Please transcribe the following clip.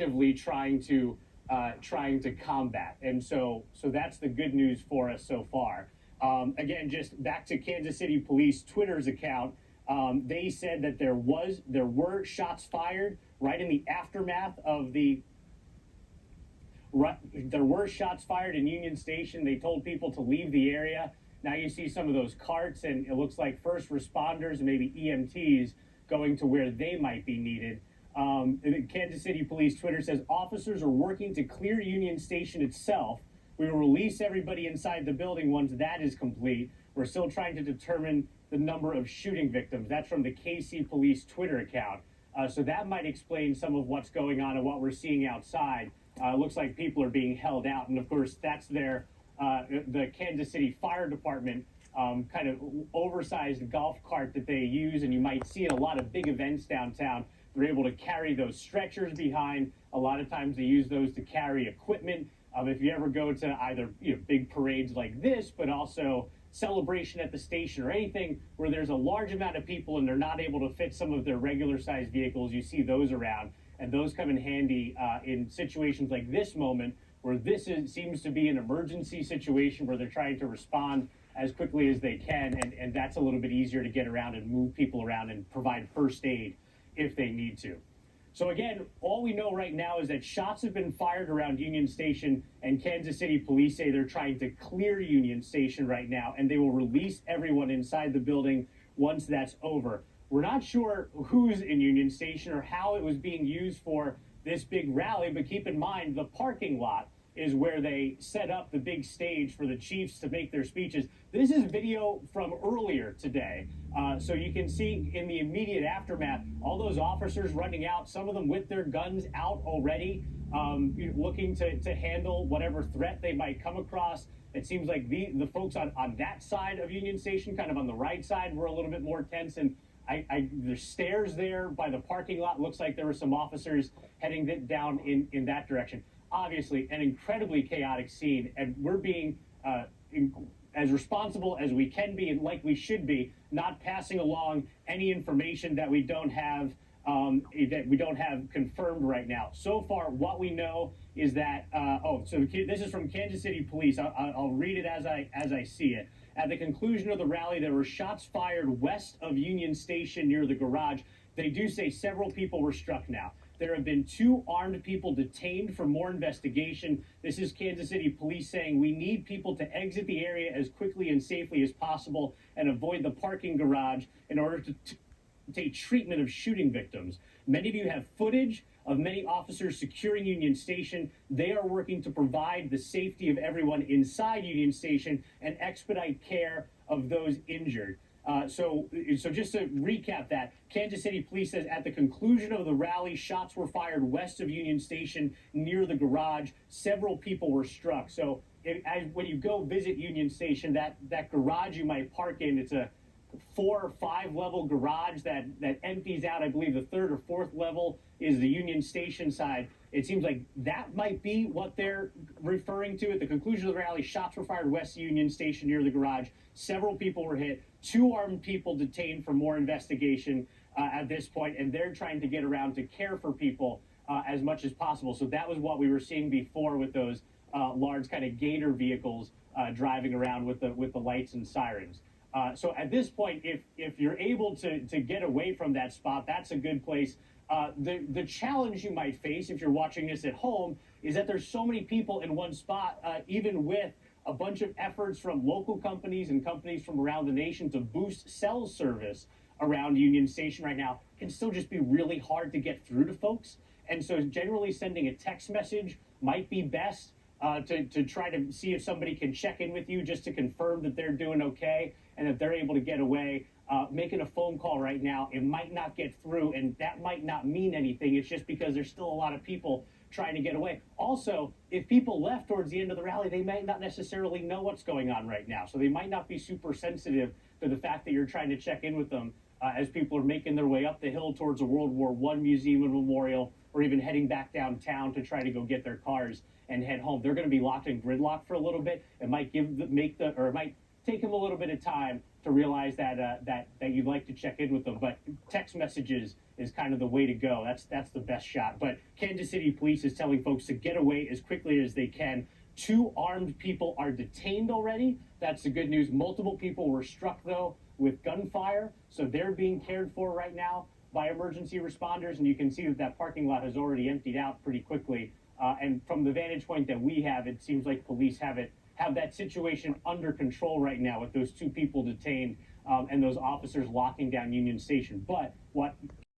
actively trying to combat. And so that's the good news for us so far. Again, just back to Kansas City Police Twitter's account, they said that there were shots fired right in the aftermath of the. There were shots fired in Union Station. They told people to leave the area. Now you see some of those carts, and it looks like first responders and maybe EMTs going to where they might be needed. Kansas City Police Twitter says officers are working to clear Union Station itself. We will release everybody inside the building once that is complete. We're still trying to determine the number of shooting victims. That's from the KC Police Twitter account. So that might explain some of what's going on and what we're seeing outside. Looks like people are being held out. And of course, that's the Kansas City Fire Department kind of oversized golf cart that they use. And you might see at a lot of big events downtown. They're able to carry those stretchers behind. A lot of times they use those to carry equipment. If you ever go to either big parades like this, but also celebration at the station or anything where there's a large amount of people and they're not able to fit some of their regular sized vehicles, you see those around. And those come in handy in situations like this moment where seems to be an emergency situation where they're trying to respond as quickly as they can. And that's a little bit easier to get around and move people around and provide first aid if they need to. So again, all we know right now is that shots have been fired around Union Station, and Kansas City Police say they're trying to clear Union Station right now, and they will release everyone inside the building once that's over. We're not sure who's in Union Station or how it was being used for this big rally, but keep in mind the parking lot is where they set up the big stage for the chiefs to make their speeches. This is video from earlier today. So you can see in the immediate aftermath, all those officers running out, some of them with their guns out already, looking to handle whatever threat they might come across. It seems like the folks on that side of Union Station, kind of on the right side, were a little bit more tense. And there's stairs there by the parking lot. Looks like there were some officers heading down in that direction. Obviously, an incredibly chaotic scene, and we're being as responsible as we can be and like we should be, not passing along any information that we don't have confirmed right now. So far, what we know is that this is from Kansas City Police. I'll read it as I see it. At the conclusion of the rally, there were shots fired west of Union Station near the garage. They do say several people were struck now. There have been 2 armed people detained for more investigation. This is Kansas City Police saying we need people to exit the area as quickly and safely as possible and avoid the parking garage in order to take treatment of shooting victims. Many of you have footage of many officers securing Union Station. They are working to provide the safety of everyone inside Union Station and expedite care of those injured. So just to recap that, Kansas City Police says at the conclusion of the rally, shots were fired west of Union Station near the garage. Several people were struck. So when you go visit Union Station, that garage you might park in, it's a 4 or 5 level garage that empties out. I believe the 3rd or 4th level is the Union Station side. It seems like that might be what they're referring to. At the conclusion of the rally, shots were fired west of Union Station near the garage. Several people were hit. 2 armed people detained for more investigation at this point, and they're trying to get around to care for people as much as possible. So that was what we were seeing before with those large kind of gator vehicles driving around with the lights and sirens. So at this point, if you're able to get away from that spot, that's a good place. The challenge you might face if you're watching this at home is that there's so many people in one spot, even with a bunch of efforts from local companies and companies from around the nation to boost cell service around Union Station right now, can still just be really hard to get through to folks. And so generally sending a text message might be best to try to see if somebody can check in with you just to confirm that they're doing okay and that they're able to get away. Making a phone call right now, it might not get through, and that might not mean anything. It's just because there's still a lot of people trying to get away. Also, if people left towards the end of the rally, they might not necessarily know what's going on right now. So they might not be super sensitive to the fact that you're trying to check in with them as people are making their way up the hill towards a World War I museum and memorial, or even heading back downtown to try to go get their cars and head home. They're going to be locked in gridlock for a little bit. It might take them a little bit of time to realize that you'd like to check in with them. But text messages is kind of the way to go. That's the best shot. But Kansas City Police is telling folks to get away as quickly as they can. 2 armed people are detained already. That's the good news. Multiple people were struck, though, with gunfire, so they're being cared for right now by emergency responders, and you can see that that parking lot has already emptied out pretty quickly. And from the vantage point that we have, it seems like police have that situation under control right now with those 2 people detained and those officers locking down Union Station. But what